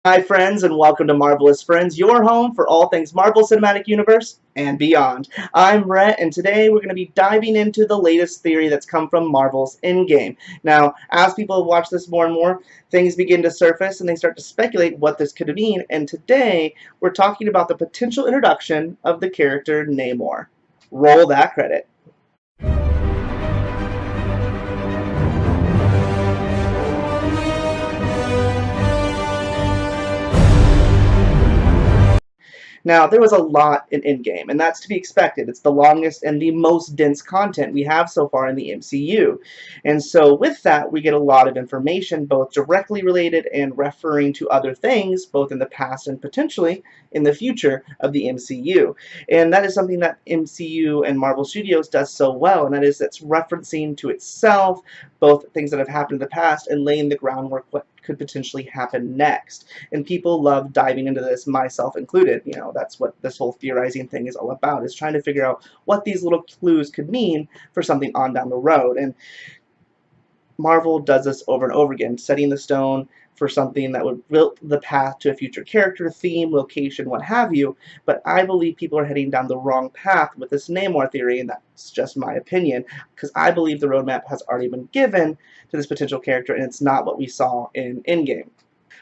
Hi, friends, and welcome to Marvelous Friends, your home for all things Marvel Cinematic Universe and beyond. I'm Rhett, and today we're going to be diving into the latest theory that's come from Marvel's Endgame. Now, as people have watched this more and more, things begin to surface and they start to speculate what this could mean, and today we're talking about the potential introduction of the character Namor. Roll that credit. Now, there was a lot in Endgame, and that's to be expected. It's the longest and the most dense content we have so far in the MCU. And so, with that, we get a lot of information, both directly related and referring to other things, both in the past and potentially in the future of the MCU. And that is something that MCU and Marvel Studios does so well, and that is it's referencing to itself both things that have happened in the past and laying the groundwork what could potentially happen next. And people love diving into this, myself included. That's what this whole theorizing thing is all about, is trying to figure out what these little clues could mean for something on down the road. And Marvel does this over and over again, setting the stone for something that would build the path to a future character, theme, location, what have you. But I believe people are heading down the wrong path with this Namor theory, and that's just my opinion, because I believe the roadmap has already been given to this potential character, and it's not what we saw in Endgame.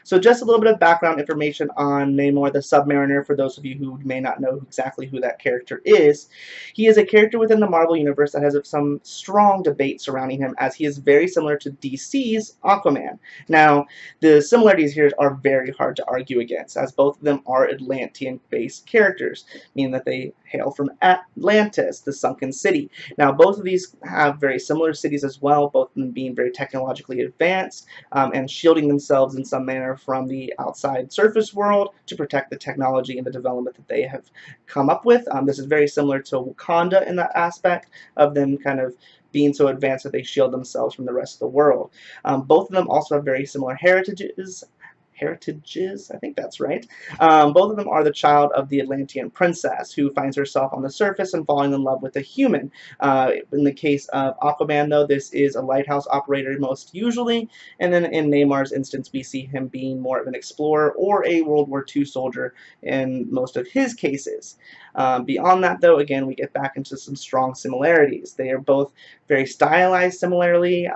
So just a little bit of background information on Namor the Submariner for those of you who may not know exactly who that character is. He is a character within the Marvel Universe that has some strong debate surrounding him, as he is very similar to DC's Aquaman. Now, the similarities here are very hard to argue against, as both of them are Atlantean-based characters, meaning that they hail from Atlantis, the sunken city. Now, both of these have very similar cities as well, both of them being very technologically advanced, and shielding themselves in some manner from the outside surface world to protect the technology and the development that they have come up with. This is very similar to Wakanda in that aspect of them kind of being so advanced that they shield themselves from the rest of the world. Both of them also have very similar heritages, I think that's right. Both of them are the child of the Atlantean princess, who finds herself on the surface and falling in love with a human. In the case of Aquaman, though, this is a lighthouse operator most usually, and then in Neymar's instance, we see him being more of an explorer or a World War II soldier in most of his cases. Beyond that, though, again, we get back into some strong similarities. They are both very stylized similarly,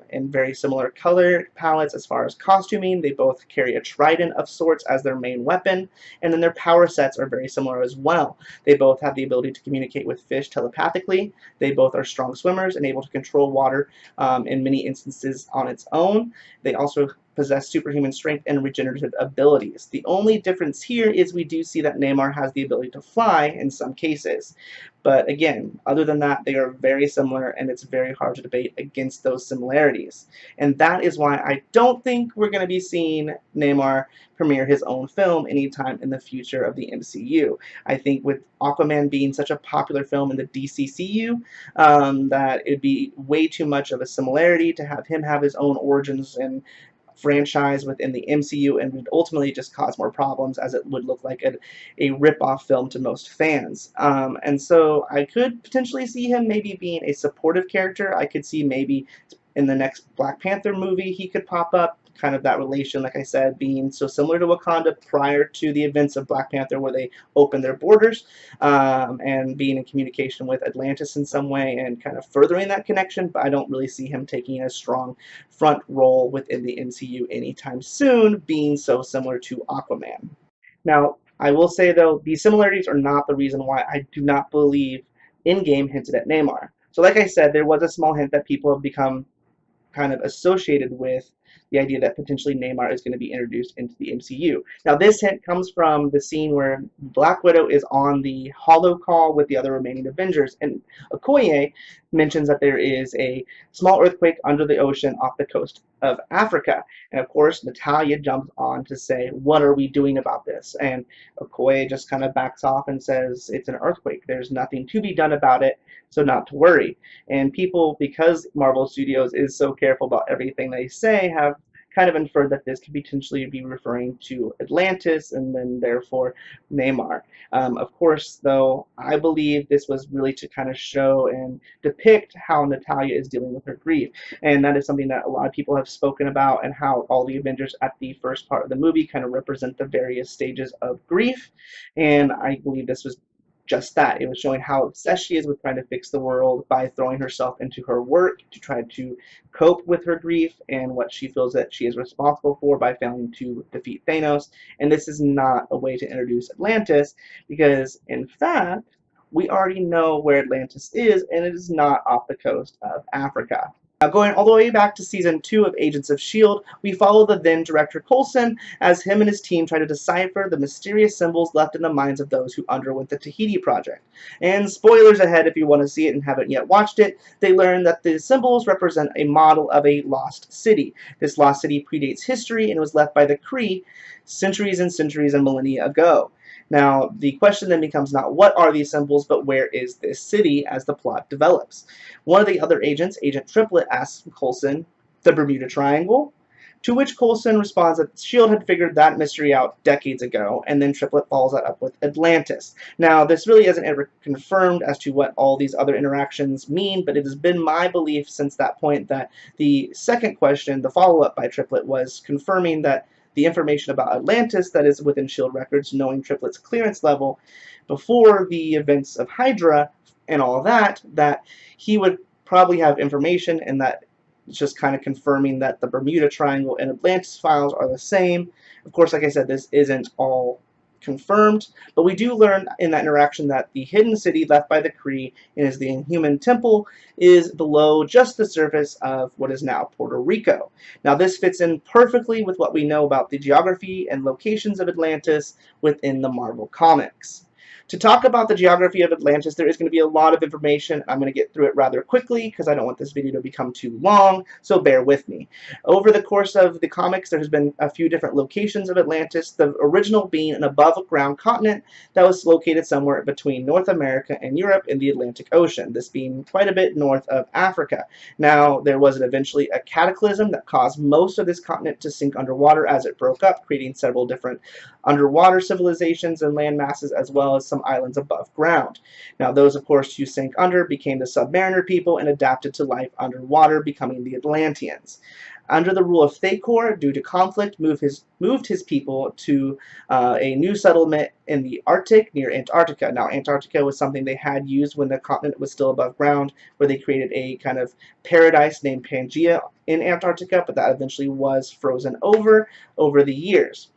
and very similar color palettes as far as costuming. They both carry a trident of sorts as their main weapon, and then their power sets are very similar as well. They both have the ability to communicate with fish telepathically. They both are strong swimmers and able to control water in many instances on its own. They also possess superhuman strength and regenerative abilities. The only difference here is we do see that Namor has the ability to fly in some cases. But again, other than that, they are very similar, and it's very hard to debate against those similarities. And that is why I don't think we're going to be seeing Namor premiere his own film anytime in the future of the MCU. I think with Aquaman being such a popular film in the DCCU, that it'd be way too much of a similarity to have him have his own origins and franchise within the MCU, and would ultimately just cause more problems, as it would look like a rip-off film to most fans. And so I could potentially see him maybe being a supportive character. I could see maybe in the next Black Panther movie he could pop up, kind of that relation, like I said, being so similar to Wakanda prior to the events of Black Panther, where they opened their borders, and being in communication with Atlantis in some way and kind of furthering that connection. But I don't really see him taking a strong front role within the MCU anytime soon, being so similar to Aquaman. Now, I will say, though, these similarities are not the reason why I do not believe Endgame hinted at Namor. So like I said, there was a small hint that people have become kind of associated with the idea that potentially Namor is going to be introduced into the MCU. Now, this hint comes from the scene where Black Widow is on the holo call with the other remaining Avengers, and Okoye mentions that there is a small earthquake under the ocean off the coast of Africa. And of course, Natalia jumps on to say, "What are we doing about this?" And Okoye just kind of backs off and says, "It's an earthquake. There's nothing to be done about it, so not to worry." And people, because Marvel Studios is so careful about everything they say, have kind of inferred that this could potentially be referring to Atlantis and then therefore Namor. Of course, though, I believe this was really to kind of show and depict how Natalia is dealing with her grief. And that is something that a lot of people have spoken about, and how all the Avengers at the first part of the movie kind of represent the various stages of grief. And I believe this was just that. It was showing how obsessed she is with trying to fix the world by throwing herself into her work to try to cope with her grief and what she feels that she is responsible for by failing to defeat Thanos. And this is not a way to introduce Atlantis, because in fact, we already know where Atlantis is, and it is not off the coast of Africa. Now, going all the way back to season 2 of Agents of S.H.I.E.L.D., we follow the then director Coulson as him and his team try to decipher the mysterious symbols left in the minds of those who underwent the Tahiti Project. And spoilers ahead if you want to see it and haven't yet watched it, they learn that the symbols represent a model of a lost city. This lost city predates history and was left by the Kree centuries and millennia ago. Now, the question then becomes not what are these symbols, but where is this city as the plot develops. One of the other agents, Agent Triplet, asks Coulson, the Bermuda Triangle? To which Coulson responds that S.H.I.E.L.D. had figured that mystery out decades ago, and then Triplet follows that up with Atlantis. Now, this really isn't ever confirmed as to what all these other interactions mean, but it has been my belief since that point that the second question, the follow-up by Triplet, was confirming that the information about Atlantis that is within S.H.I.E.L.D. records, knowing Triplet's clearance level before the events of Hydra and all that he would probably have information, and that it's just kind of confirming that the Bermuda Triangle and Atlantis files are the same. Of course, like I said, this isn't all confirmed, but we do learn in that interaction that the hidden city left by the Kree and is the Inhuman Temple is below just the surface of what is now Puerto Rico. Now, this fits in perfectly with what we know about the geography and locations of Atlantis within the Marvel Comics. To talk about the geography of Atlantis, there is going to be a lot of information. I'm going to get through it rather quickly because I don't want this video to become too long, so bear with me. Over the course of the comics, there has been a few different locations of Atlantis, the original being an above-ground continent that was located somewhere between North America and Europe in the Atlantic Ocean, this being quite a bit north of Africa. Now, there was eventually a cataclysm that caused most of this continent to sink underwater as it broke up, creating several different underwater civilizations and land masses, as well as some islands above ground. Now, those, of course, who sank under became the Submariner people and adapted to life underwater, becoming the Atlanteans. Under the rule of Thakor, due to conflict, moved his people to a new settlement in the Arctic near Antarctica. Now, Antarctica was something they had used when the continent was still above ground, where they created a kind of paradise named Pangaea in Antarctica, but that eventually was frozen over the years.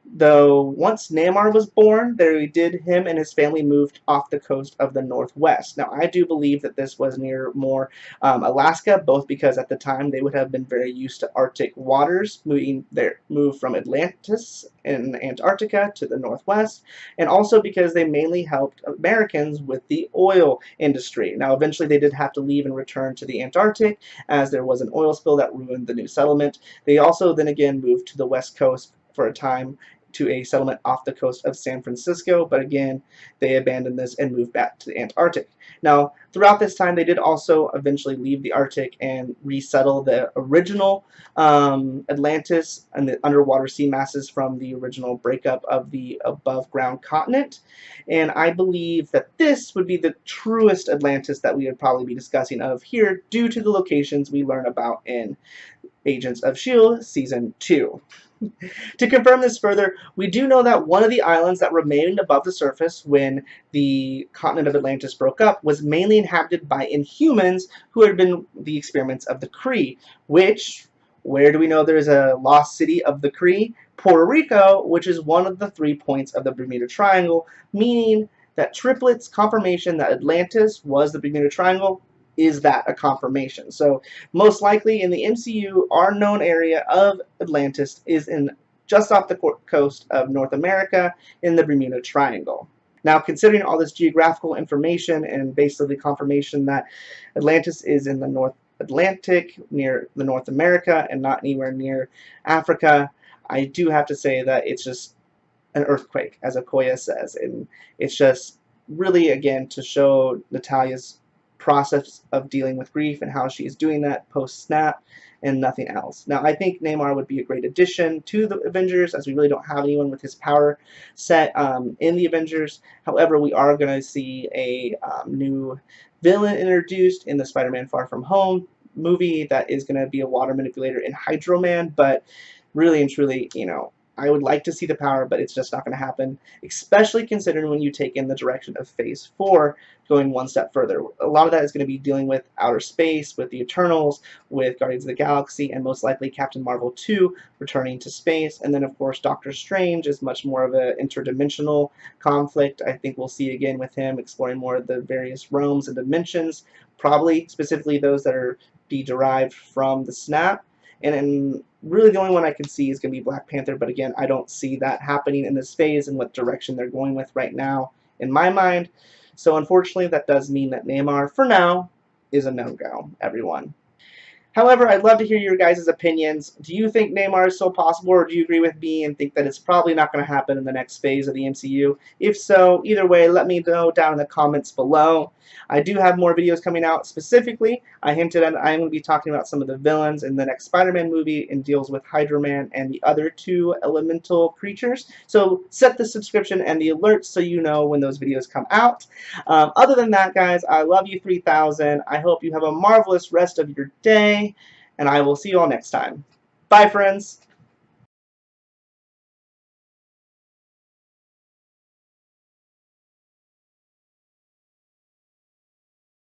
Though once Namor was born, him and his family moved off the coast of the Northwest. Now, I do believe that this was near more Alaska, both because at the time they would have been very used to Arctic waters, moved from Atlantis in Antarctica to the Northwest, and also because they mainly helped Americans with the oil industry. Now, eventually they did have to leave and return to the Antarctic, as there was an oil spill that ruined the new settlement. They also then again moved to the West Coast for a time, to a settlement off the coast of San Francisco, but again, they abandoned this and moved back to the Antarctic. Now, throughout this time, they did also eventually leave the Arctic and resettle the original Atlantis and the underwater sea masses from the original breakup of the above-ground continent. And I believe that this would be the truest Atlantis that we would probably be discussing of here, due to the locations we learn about in Agents of S.H.I.E.L.D. Season 2. To confirm this further, we do know that one of the islands that remained above the surface when the continent of Atlantis broke up was mainly inhabited by Inhumans, who had been the experiments of the Kree, where do we know there is a lost city of the Kree? Puerto Rico, which is one of the 3 points of the Bermuda Triangle, meaning that Triplet's confirmation that Atlantis was the Bermuda Triangle is that a confirmation. So most likely in the MCU, our known area of Atlantis is just off the coast of North America in the Bermuda Triangle. Now, considering all this geographical information and basically confirmation that Atlantis is in the North Atlantic, near the North America, and not anywhere near Africa, I do have to say that it's just an earthquake, as Okoye says, and it's just really, again, to show Natalia's process of dealing with grief and how she is doing that post-snap and nothing else. Now, I think Namor would be a great addition to the Avengers, as we really don't have anyone with his power set in the Avengers. However, we are going to see a new villain introduced in the Spider-Man Far From Home movie that is going to be a water manipulator in Hydro Man, but really and truly, you know, I would like to see the power, but it's just not going to happen, especially considering when you take in the direction of Phase 4, going one step further. A lot of that is going to be dealing with outer space, with the Eternals, with Guardians of the Galaxy, and most likely Captain Marvel 2 returning to space. And then, of course, Doctor Strange is much more of an interdimensional conflict. I think we'll see again with him exploring more of the various realms and dimensions, probably specifically those that are derived from the snap. And really the only one I can see is going to be Black Panther, but again, I don't see that happening in this phase and what direction they're going with right now in my mind. So unfortunately, that does mean that Namor, for now, is a no-go, everyone. However, I'd love to hear your guys' opinions. Do you think Namor is still possible, or do you agree with me and think that it's probably not going to happen in the next phase of the MCU? If so, either way, let me know down in the comments below. I do have more videos coming out. Specifically, I hinted at I'm going to be talking about some of the villains in the next Spider-Man movie and deals with Hydro Man and the other two elemental creatures. So set the subscription and the alerts so you know when those videos come out. Other than that, guys, I love you 3000. I hope you have a marvelous rest of your day, and I will see you all next time. Bye, friends.